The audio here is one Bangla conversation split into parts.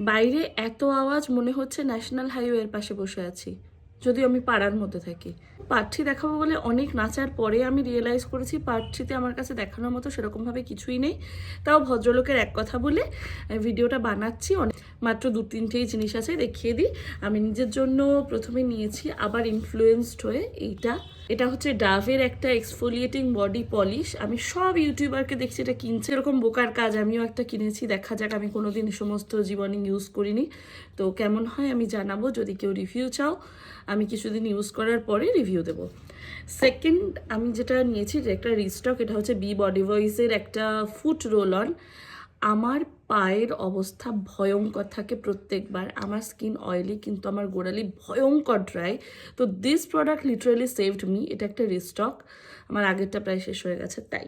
বাইরে এত আওয়াজ, মনে হচ্ছে ন্যাশনাল হাইওয়ের পাশে বসে আছি, যদিও আমি পাড়ার মধ্যে থাকি। পার্ট 3 দেখাবো বলে অনেক নাচার পরে আমি রিয়েলাইজ করেছি পার্ট 3তে আমার কাছে দেখানোর মতো সেরকমভাবে কিছুই নেই। তাও ভদ্রলোকের এক কথা বলে ভিডিওটা বানাচ্ছি। মাত্র 2-3টেই জিনিস আছে, দেখিয়ে দিই। আমি নিজের জন্য প্রথমে নিয়েছি, আবার ইনফ্লুয়েন্সড হয়ে, এটা হচ্ছে ডাভের একটা এক্সফোলিয়েটিং বডি পলিশ। আমি সব ইউটিউবারকে দেখছি এটা কিনছে, এরকম বোকার কাজ আমিও একটা কিনেছি। দেখা যাক, আমি কোনোদিন সমস্ত জীবনে ইউজ করিনি, তো কেমন হয় আমি জানাবো। যদি কেউ রিভিউ চাও, আমি কিছুদিন ইউজ করার পরে রিভিউ দেবো। সেকেন্ড আমি যেটা নিয়েছি, যে একটা রিস্টক, এটা হচ্ছে বি বডি ভয়েসের একটা ফুট রোল অন। আমার পায়ের অবস্থা ভয়ঙ্কর থাকে প্রত্যেকবার। আমার স্কিন অয়েলি, কিন্তু আমার গোড়ালি ভয়ঙ্কর ড্রাই। তো this product literally saved me. এটা একটা রিস্টক, আমার আগেরটা প্রায় শেষ হয়ে গেছে তাই।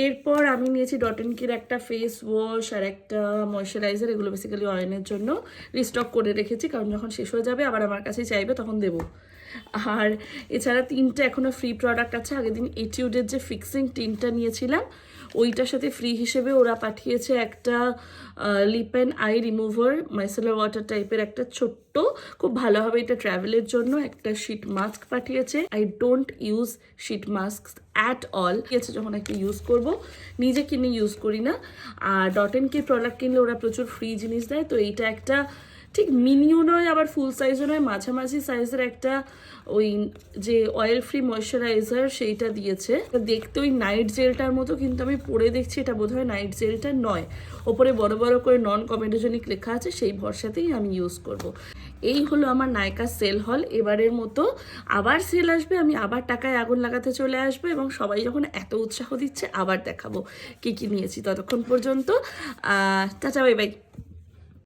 এরপর আমি নিয়েছি ডট অ্যান্ড কির একটা ফেস ওয়াশ আর একটা ময়শ্চারাইজার। এগুলো বেসিক্যালি অয়েলের জন্য রিস্টক করে রেখেছি, কারণ যখন শেষ হয়ে যাবে আবার আমার কাছে চাইবে তখন দেবো। আর এছাড়া 3টে এখনও ফ্রি প্রোডাক্ট আছে। আগের দিন এটিউডের যে ফিক্সিং টিনটা নিয়েছিলাম, ওইটার সাথে ফ্রি হিসেবে ওরা পাঠিয়েছে একটা lip and eye remover micellar water টাইপের একটা ছোট্ট, খুব ভালো হবে এটা ট্রাভেলের জন্য। একটা শিট মাস্ক পাঠিয়েছে। I don't use sheet mask at all, আছে যখন একটা ইউজ করব, নিজে কিনে ইউজ করি না। আর ডট অ্যান্ড কি প্রোডাক্ট কিনলে ওরা প্রচুর ফ্রি জিনিস দেয়, তো এইটা একটা ঠিক মিনিও নয় আবার ফুল সাইজও নয়, মাঝামাঝি সাইজের একটা ওই যে অয়েল ফ্রি ময়শ্চারাইজার সেইটা দিয়েছে। দেখতে ওই নাইট জেলটার মতো, কিন্তু আমি পরে দেখছি এটা বোধহয় নাইট জেলটা নয়। ওপরে বড় বড় করে নন কমেডোজেনিক লেখা আছে, সেই ভরসাতেই আমি ইউজ করব। এই হলো আমার নায়িকা সেল হল। এবারের মতো আবার সেল আসবে, আমি আবার টাকায় আগুন লাগাতে চলে আসবো, এবং সবাই যখন এত উৎসাহ দিচ্ছে আবার দেখাবো কী কী নিয়েছি। ততক্ষণ পর্যন্ত টাটা, বাই বাই।